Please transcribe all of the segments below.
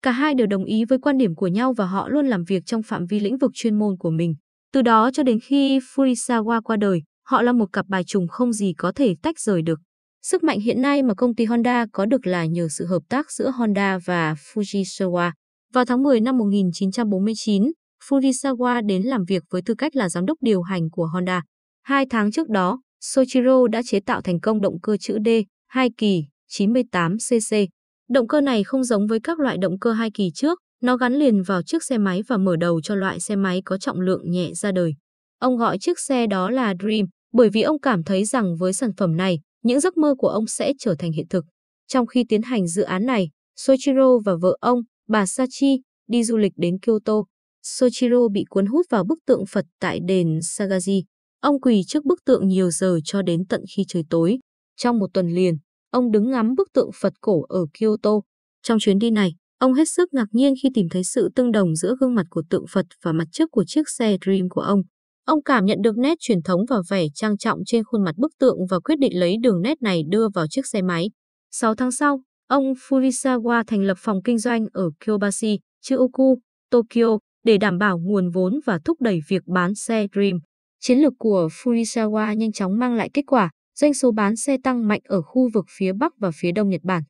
Cả hai đều đồng ý với quan điểm của nhau và họ luôn làm việc trong phạm vi lĩnh vực chuyên môn của mình. Từ đó cho đến khi Fujisawa qua đời, họ là một cặp bài trùng không gì có thể tách rời được. Sức mạnh hiện nay mà công ty Honda có được là nhờ sự hợp tác giữa Honda và Fujisawa. Vào tháng 10 năm 1949, Fujisawa đến làm việc với tư cách là giám đốc điều hành của Honda. 2 tháng trước đó, Soichiro đã chế tạo thành công động cơ chữ D, 2 kỳ, 98cc. Động cơ này không giống với các loại động cơ 2 kỳ trước, nó gắn liền vào chiếc xe máy và mở đầu cho loại xe máy có trọng lượng nhẹ ra đời. Ông gọi chiếc xe đó là Dream, bởi vì ông cảm thấy rằng với sản phẩm này, những giấc mơ của ông sẽ trở thành hiện thực. Trong khi tiến hành dự án này, Soichiro và vợ ông, bà Sachi, đi du lịch đến Kyoto. Soichiro bị cuốn hút vào bức tượng Phật tại đền Sagaji. Ông quỳ trước bức tượng nhiều giờ cho đến tận khi trời tối. Trong một tuần liền, ông đứng ngắm bức tượng Phật cổ ở Kyoto. Trong chuyến đi này, ông hết sức ngạc nhiên khi tìm thấy sự tương đồng giữa gương mặt của tượng Phật và mặt trước của chiếc xe Dream của ông. Ông cảm nhận được nét truyền thống và vẻ trang trọng trên khuôn mặt bức tượng và quyết định lấy đường nét này đưa vào chiếc xe máy. 6 tháng sau, ông Fujisawa thành lập phòng kinh doanh ở Kyobashi, Chuoku, Tokyo để đảm bảo nguồn vốn và thúc đẩy việc bán xe Dream. Chiến lược của Fujisawa nhanh chóng mang lại kết quả, doanh số bán xe tăng mạnh ở khu vực phía Bắc và phía Đông Nhật Bản.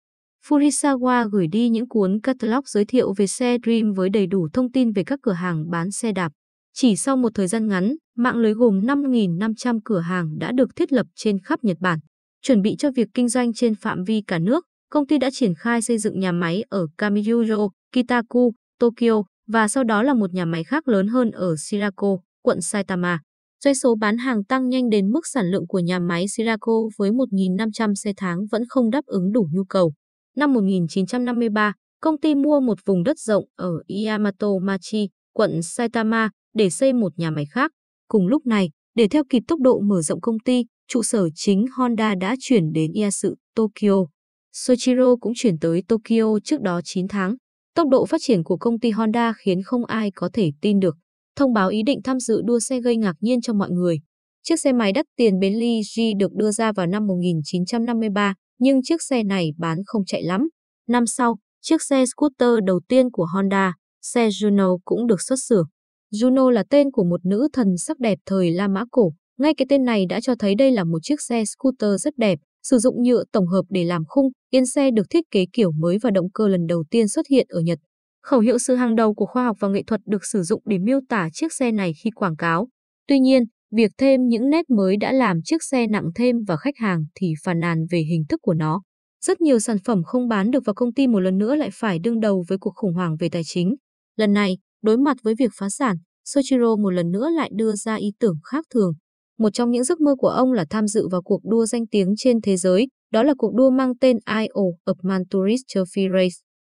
Fujisawa gửi đi những cuốn catalog giới thiệu về xe Dream với đầy đủ thông tin về các cửa hàng bán xe đạp. Chỉ sau một thời gian ngắn, mạng lưới gồm 5.500 cửa hàng đã được thiết lập trên khắp Nhật Bản. Chuẩn bị cho việc kinh doanh trên phạm vi cả nước, công ty đã triển khai xây dựng nhà máy ở Kamijujo, Kitaku, Tokyo và sau đó là một nhà máy khác lớn hơn ở Shirako, quận Saitama. Doanh số bán hàng tăng nhanh đến mức sản lượng của nhà máy Shirako với 1.500 xe tháng vẫn không đáp ứng đủ nhu cầu. Năm 1953, công ty mua một vùng đất rộng ở Yamato-machi, quận Saitama để xây một nhà máy khác. Cùng lúc này, để theo kịp tốc độ mở rộng công ty, trụ sở chính Honda đã chuyển đến Iasu, Tokyo. Soichiro cũng chuyển tới Tokyo trước đó 9 tháng. Tốc độ phát triển của công ty Honda khiến không ai có thể tin được. Thông báo ý định tham dự đua xe gây ngạc nhiên cho mọi người. Chiếc xe máy đắt tiền Bentley G được đưa ra vào năm 1953, nhưng chiếc xe này bán không chạy lắm. Năm sau, chiếc xe scooter đầu tiên của Honda, xe Juno cũng được xuất xưởng. Juno là tên của một nữ thần sắc đẹp thời La Mã cổ. Ngay cái tên này đã cho thấy đây là một chiếc xe scooter rất đẹp, sử dụng nhựa tổng hợp để làm khung, yên xe được thiết kế kiểu mới và động cơ lần đầu tiên xuất hiện ở Nhật. Khẩu hiệu sự hàng đầu của khoa học và nghệ thuật được sử dụng để miêu tả chiếc xe này khi quảng cáo. Tuy nhiên, việc thêm những nét mới đã làm chiếc xe nặng thêm và khách hàng thì phàn nàn về hình thức của nó. Rất nhiều sản phẩm không bán được và công ty một lần nữa lại phải đương đầu với cuộc khủng hoảng về tài chính. Lần này, đối mặt với việc phá sản, Soichiro một lần nữa lại đưa ra ý tưởng khác thường. Một trong những giấc mơ của ông là tham dự vào cuộc đua danh tiếng trên thế giới, đó là cuộc đua mang tên Isle of Man Tourist Trophy Race.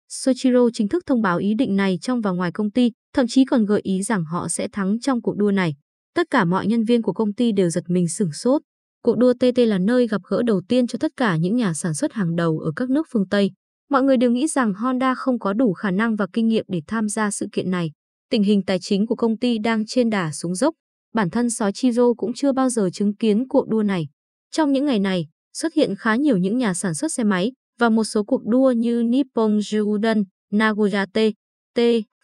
Soichiro chính thức thông báo ý định này trong và ngoài công ty, thậm chí còn gợi ý rằng họ sẽ thắng trong cuộc đua này. Tất cả mọi nhân viên của công ty đều giật mình sửng sốt. Cuộc đua TT là nơi gặp gỡ đầu tiên cho tất cả những nhà sản xuất hàng đầu ở các nước phương Tây. Mọi người đều nghĩ rằng Honda không có đủ khả năng và kinh nghiệm để tham gia sự kiện này. Tình hình tài chính của công ty đang trên đà xuống dốc. Bản thân Soichiro cũng chưa bao giờ chứng kiến cuộc đua này. Trong những ngày này, xuất hiện khá nhiều những nhà sản xuất xe máy và một số cuộc đua như Nippon Juden, Nagoya T,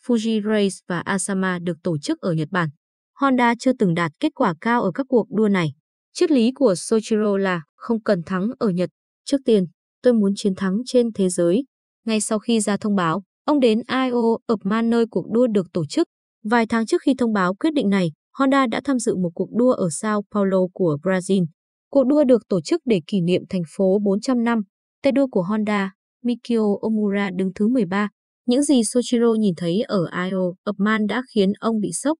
Fuji Race và Asama được tổ chức ở Nhật Bản. Honda chưa từng đạt kết quả cao ở các cuộc đua này. Triết lý của Soichiro là không cần thắng ở Nhật. Trước tiên, tôi muốn chiến thắng trên thế giới. Ngay sau khi ra thông báo, ông đến Isle of Man nơi cuộc đua được tổ chức. Vài tháng trước khi thông báo quyết định này, Honda đã tham dự một cuộc đua ở Sao Paulo của Brazil. Cuộc đua được tổ chức để kỷ niệm thành phố 400 năm. Tay đua của Honda, Mikio Omura đứng thứ 13. Những gì Soichiro nhìn thấy ở Isle of Man đã khiến ông bị sốc.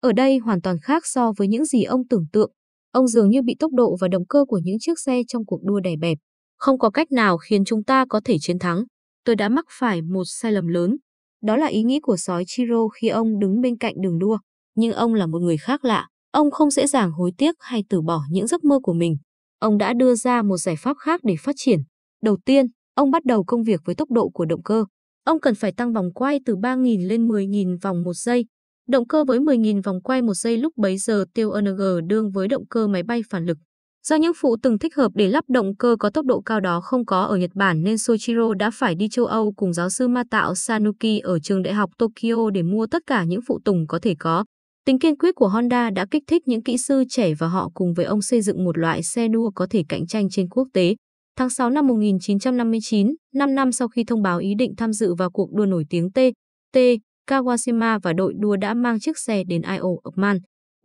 Ở đây hoàn toàn khác so với những gì ông tưởng tượng. Ông dường như bị tốc độ và động cơ của những chiếc xe trong cuộc đua đè bẹp. Không có cách nào khiến chúng ta có thể chiến thắng. Tôi đã mắc phải một sai lầm lớn. Đó là ý nghĩ của Soichiro khi ông đứng bên cạnh đường đua. Nhưng ông là một người khác lạ. Ông không dễ dàng hối tiếc hay từ bỏ những giấc mơ của mình. Ông đã đưa ra một giải pháp khác để phát triển. Đầu tiên, ông bắt đầu công việc với tốc độ của động cơ. Ông cần phải tăng vòng quay từ 3.000 lên 10.000 vòng một giây. Động cơ với 10.000 vòng quay một giây lúc bấy giờ tiêu NG đương với động cơ máy bay phản lực. Do những phụ tùng thích hợp để lắp động cơ có tốc độ cao đó không có ở Nhật Bản nên Soichiro đã phải đi châu Âu cùng giáo sư ma tạo Sanuki ở trường đại học Tokyo để mua tất cả những phụ tùng có thể có. Tính kiên quyết của Honda đã kích thích những kỹ sư trẻ và họ cùng với ông xây dựng một loại xe đua có thể cạnh tranh trên quốc tế. Tháng 6 năm 1959, 5 năm sau khi thông báo ý định tham dự vào cuộc đua nổi tiếng T. Kawashima và đội đua đã mang chiếc xe đến Isle of Man.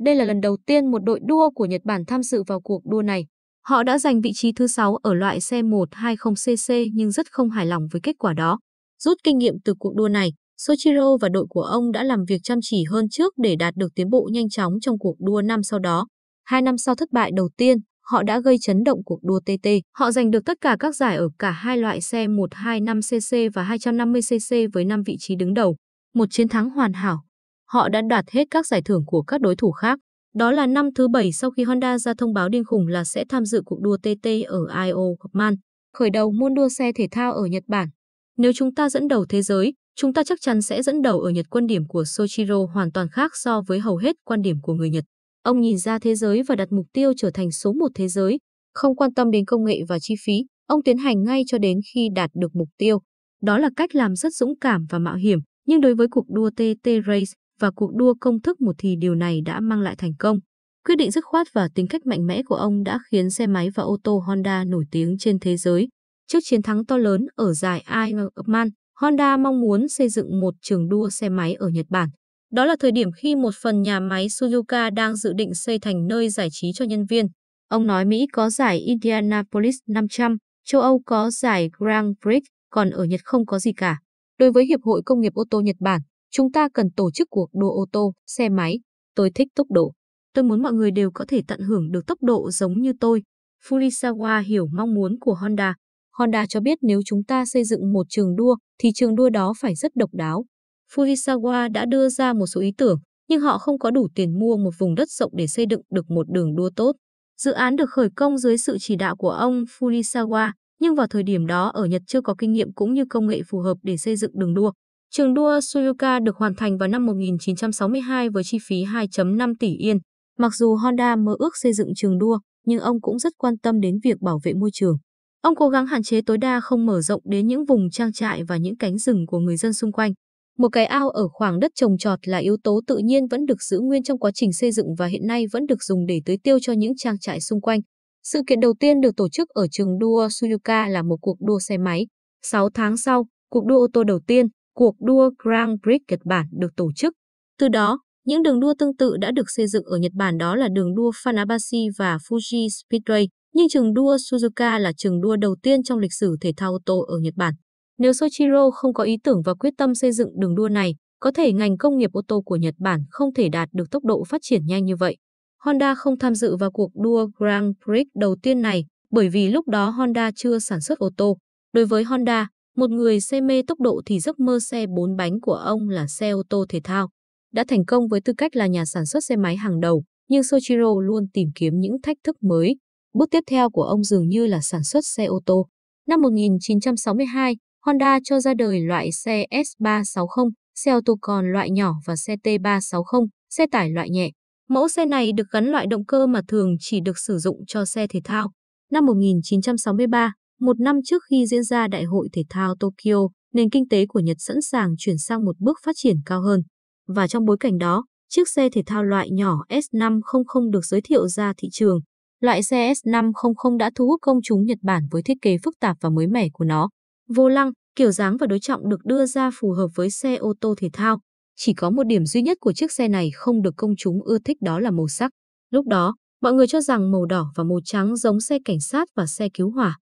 Đây là lần đầu tiên một đội đua của Nhật Bản tham dự vào cuộc đua này. Họ đã giành vị trí thứ 6 ở loại xe 120cc nhưng rất không hài lòng với kết quả đó. Rút kinh nghiệm từ cuộc đua này, Soichiro và đội của ông đã làm việc chăm chỉ hơn trước để đạt được tiến bộ nhanh chóng trong cuộc đua năm sau đó. 2 năm sau thất bại đầu tiên, họ đã gây chấn động cuộc đua TT. Họ giành được tất cả các giải ở cả hai loại xe 125cc và 250cc với 5 vị trí đứng đầu. Một chiến thắng hoàn hảo. Họ đã đoạt hết các giải thưởng của các đối thủ khác. Đó là năm thứ 7 sau khi Honda ra thông báo điên khùng là sẽ tham dự cuộc đua TT ở Isle of Man, khởi đầu môn đua xe thể thao ở Nhật Bản. Nếu chúng ta dẫn đầu thế giới, chúng ta chắc chắn sẽ dẫn đầu ở Nhật. Quan điểm của Soichiro hoàn toàn khác so với hầu hết quan điểm của người Nhật. Ông nhìn ra thế giới và đặt mục tiêu trở thành số 1 thế giới, không quan tâm đến công nghệ và chi phí, ông tiến hành ngay cho đến khi đạt được mục tiêu. Đó là cách làm rất dũng cảm và mạo hiểm, nhưng đối với cuộc đua TT Race và cuộc đua công thức một thì điều này đã mang lại thành công. Quyết định dứt khoát và tính cách mạnh mẽ của ông đã khiến xe máy và ô tô Honda nổi tiếng trên thế giới. Trước chiến thắng to lớn ở giải Isle of Man, Honda mong muốn xây dựng một trường đua xe máy ở Nhật Bản. Đó là thời điểm khi một phần nhà máy Suzuka đang dự định xây thành nơi giải trí cho nhân viên. Ông nói Mỹ có giải Indianapolis 500, châu Âu có giải Grand Prix, còn ở Nhật không có gì cả. Đối với Hiệp hội Công nghiệp ô tô Nhật Bản, chúng ta cần tổ chức cuộc đua ô tô, xe máy. Tôi thích tốc độ. Tôi muốn mọi người đều có thể tận hưởng được tốc độ giống như tôi. Fujisawa hiểu mong muốn của Honda. Honda cho biết nếu chúng ta xây dựng một trường đua, thì trường đua đó phải rất độc đáo. Fujisawa đã đưa ra một số ý tưởng, nhưng họ không có đủ tiền mua một vùng đất rộng để xây dựng được một đường đua tốt. Dự án được khởi công dưới sự chỉ đạo của ông Fujisawa, nhưng vào thời điểm đó ở Nhật chưa có kinh nghiệm cũng như công nghệ phù hợp để xây dựng đường đua. Trường đua Suzuka được hoàn thành vào năm 1962 với chi phí 2,5 tỷ Yên. Mặc dù Honda mơ ước xây dựng trường đua, nhưng ông cũng rất quan tâm đến việc bảo vệ môi trường. Ông cố gắng hạn chế tối đa không mở rộng đến những vùng trang trại và những cánh rừng của người dân xung quanh. Một cái ao ở khoảng đất trồng trọt là yếu tố tự nhiên vẫn được giữ nguyên trong quá trình xây dựng và hiện nay vẫn được dùng để tưới tiêu cho những trang trại xung quanh. Sự kiện đầu tiên được tổ chức ở trường đua Suzuka là một cuộc đua xe máy. 6 tháng sau, cuộc đua ô tô đầu tiên, cuộc đua Grand Prix Nhật Bản được tổ chức. Từ đó, những đường đua tương tự đã được xây dựng ở Nhật Bản, đó là đường đua Funabashi và Fuji Speedway, nhưng trường đua Suzuka là trường đua đầu tiên trong lịch sử thể thao ô tô ở Nhật Bản. Nếu Soichiro không có ý tưởng và quyết tâm xây dựng đường đua này, có thể ngành công nghiệp ô tô của Nhật Bản không thể đạt được tốc độ phát triển nhanh như vậy. Honda không tham dự vào cuộc đua Grand Prix đầu tiên này bởi vì lúc đó Honda chưa sản xuất ô tô. Đối với Honda, một người say mê tốc độ thì giấc mơ xe 4 bánh của ông là xe ô tô thể thao. Đã thành công với tư cách là nhà sản xuất xe máy hàng đầu, nhưng Soichiro luôn tìm kiếm những thách thức mới. Bước tiếp theo của ông dường như là sản xuất xe ô tô. Năm 1962, Honda cho ra đời loại xe S360, xe ô tô con loại nhỏ và xe T360, xe tải loại nhẹ. Mẫu xe này được gắn loại động cơ mà thường chỉ được sử dụng cho xe thể thao. Năm 1963, một năm trước khi diễn ra Đại hội Thể thao Tokyo, nền kinh tế của Nhật sẵn sàng chuyển sang một bước phát triển cao hơn. Và trong bối cảnh đó, chiếc xe thể thao loại nhỏ S500 được giới thiệu ra thị trường. Loại xe S500 đã thu hút công chúng Nhật Bản với thiết kế phức tạp và mới mẻ của nó. Vô lăng, kiểu dáng và đối trọng được đưa ra phù hợp với xe ô tô thể thao. Chỉ có một điểm duy nhất của chiếc xe này không được công chúng ưa thích, đó là màu sắc. Lúc đó, mọi người cho rằng màu đỏ và màu trắng giống xe cảnh sát và xe cứu hỏa.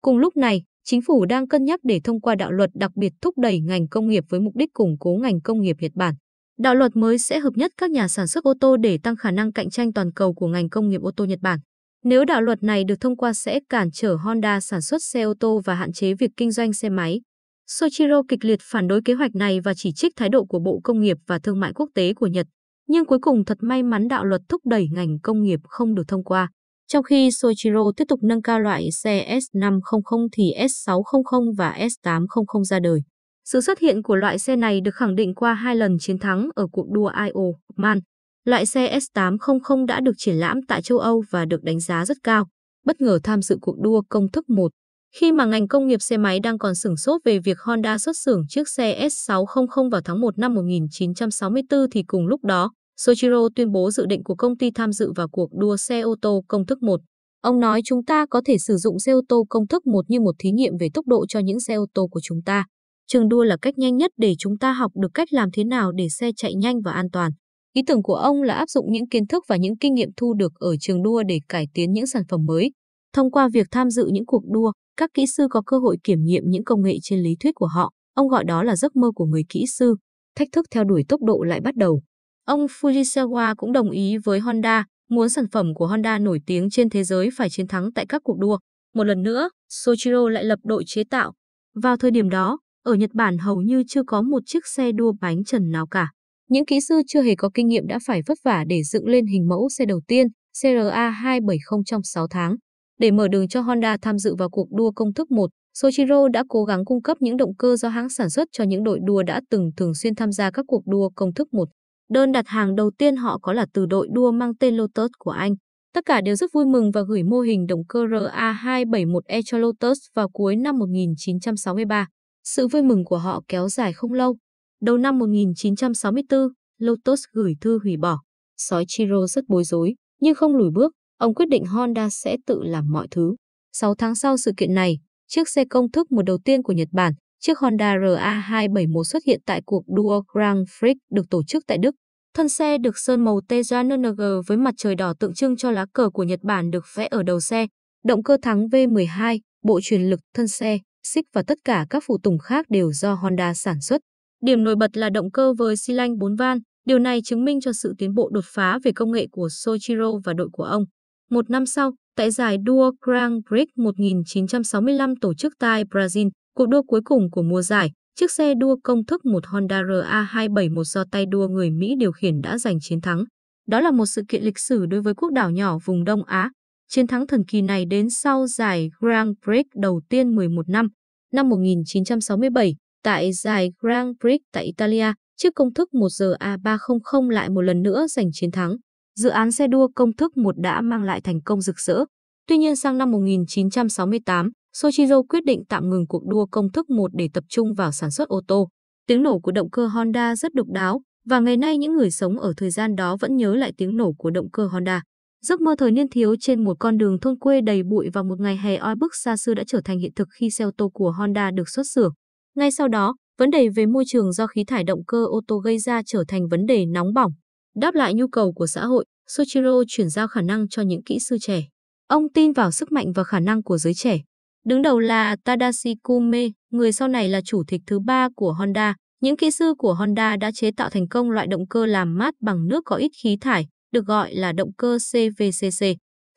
Cùng lúc này, chính phủ đang cân nhắc để thông qua đạo luật đặc biệt thúc đẩy ngành công nghiệp với mục đích củng cố ngành công nghiệp Nhật Bản. Đạo luật mới sẽ hợp nhất các nhà sản xuất ô tô để tăng khả năng cạnh tranh toàn cầu của ngành công nghiệp ô tô Nhật Bản. Nếu đạo luật này được thông qua sẽ cản trở Honda sản xuất xe ô tô và hạn chế việc kinh doanh xe máy. Soichiro kịch liệt phản đối kế hoạch này và chỉ trích thái độ của Bộ Công nghiệp và Thương mại Quốc tế của Nhật. Nhưng cuối cùng thật may mắn đạo luật thúc đẩy ngành công nghiệp không được thông qua. Trong khi Soichiro tiếp tục nâng cao loại xe S500 thì S600 và S800 ra đời. Sự xuất hiện của loại xe này được khẳng định qua 2 lần chiến thắng ở cuộc đua Isle of Man. Loại xe S800 đã được triển lãm tại châu Âu và được đánh giá rất cao. Bất ngờ tham dự cuộc đua công thức 1. Khi mà ngành công nghiệp xe máy đang còn sửng sốt về việc Honda xuất xưởng chiếc xe S600 vào tháng 1 năm 1964 thì cùng lúc đó, Soichiro tuyên bố dự định của công ty tham dự vào cuộc đua xe ô tô công thức 1. Ông nói chúng ta có thể sử dụng xe ô tô công thức 1 như một thí nghiệm về tốc độ cho những xe ô tô của chúng ta. Trường đua là cách nhanh nhất để chúng ta học được cách làm thế nào để xe chạy nhanh và an toàn. Ý tưởng của ông là áp dụng những kiến thức và những kinh nghiệm thu được ở trường đua để cải tiến những sản phẩm mới. Thông qua việc tham dự những cuộc đua, các kỹ sư có cơ hội kiểm nghiệm những công nghệ trên lý thuyết của họ. Ông gọi đó là giấc mơ của người kỹ sư. Thách thức theo đuổi tốc độ lại bắt đầu. Ông Fujisawa cũng đồng ý với Honda, muốn sản phẩm của Honda nổi tiếng trên thế giới phải chiến thắng tại các cuộc đua. Một lần nữa, Soichiro lại lập đội chế tạo. Vào thời điểm đó, ở Nhật Bản hầu như chưa có một chiếc xe đua bánh trần nào cả. Những kỹ sư chưa hề có kinh nghiệm đã phải vất vả để dựng lên hình mẫu xe đầu tiên, CRA270 trong 6 tháng. Để mở đường cho Honda tham dự vào cuộc đua công thức 1, Soichiro đã cố gắng cung cấp những động cơ do hãng sản xuất cho những đội đua đã từng thường xuyên tham gia các cuộc đua công thức 1. Đơn đặt hàng đầu tiên họ có là từ đội đua mang tên Lotus của Anh. Tất cả đều rất vui mừng và gửi mô hình động cơ RA271E cho Lotus vào cuối năm 1963. Sự vui mừng của họ kéo dài không lâu. Đầu năm 1964, Lotus gửi thư hủy bỏ. Soichiro rất bối rối, nhưng không lùi bước. Ông quyết định Honda sẽ tự làm mọi thứ. 6 tháng sau sự kiện này, chiếc xe công thức một đầu tiên của Nhật Bản, chiếc Honda RA271 xuất hiện tại cuộc đua Grand Prix được tổ chức tại Đức. Thân xe được sơn màu TJNG với mặt trời đỏ tượng trưng cho lá cờ của Nhật Bản được vẽ ở đầu xe. Động cơ thắng V12, bộ truyền lực, thân xe, xích và tất cả các phụ tùng khác đều do Honda sản xuất. Điểm nổi bật là động cơ với xi lanh 4 van. Điều này chứng minh cho sự tiến bộ đột phá về công nghệ của Soichiro và đội của ông. Một năm sau, tại giải đua Grand Prix 1965 tổ chức tại Brazil, cuộc đua cuối cùng của mùa giải, chiếc xe đua công thức một Honda RA271 do tay đua người Mỹ điều khiển đã giành chiến thắng. Đó là một sự kiện lịch sử đối với quốc đảo nhỏ vùng Đông Á. Chiến thắng thần kỳ này đến sau giải Grand Prix đầu tiên 11 năm. Năm 1967, tại giải Grand Prix tại Italia, chiếc công thức 1GA300 lại một lần nữa giành chiến thắng. Dự án xe đua công thức 1 đã mang lại thành công rực rỡ. Tuy nhiên sang năm 1968, Soichiro quyết định tạm ngừng cuộc đua công thức 1 để tập trung vào sản xuất ô tô. Tiếng nổ của động cơ Honda rất độc đáo, và ngày nay những người sống ở thời gian đó vẫn nhớ lại tiếng nổ của động cơ Honda. Giấc mơ thời niên thiếu trên một con đường thôn quê đầy bụi vào một ngày hè oi bức xa xưa đã trở thành hiện thực khi xe ô tô của Honda được xuất xưởng. Ngay sau đó, vấn đề về môi trường do khí thải động cơ ô tô gây ra trở thành vấn đề nóng bỏng. Đáp lại nhu cầu của xã hội, Soichiro chuyển giao khả năng cho những kỹ sư trẻ. Ông tin vào sức mạnh và khả năng của giới trẻ. Đứng đầu là Tadashi Kume, người sau này là chủ tịch thứ 3 của Honda. Những kỹ sư của Honda đã chế tạo thành công loại động cơ làm mát bằng nước có ít khí thải, được gọi là động cơ CVCC.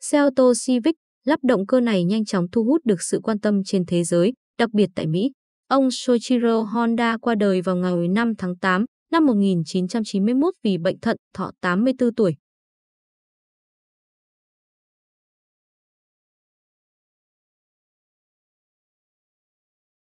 Xe ô tô Civic lắp động cơ này nhanh chóng thu hút được sự quan tâm trên thế giới, đặc biệt tại Mỹ. Ông Soichiro Honda qua đời vào ngày 5 tháng 8 năm 1991 vì bệnh thận, thọ 84 tuổi.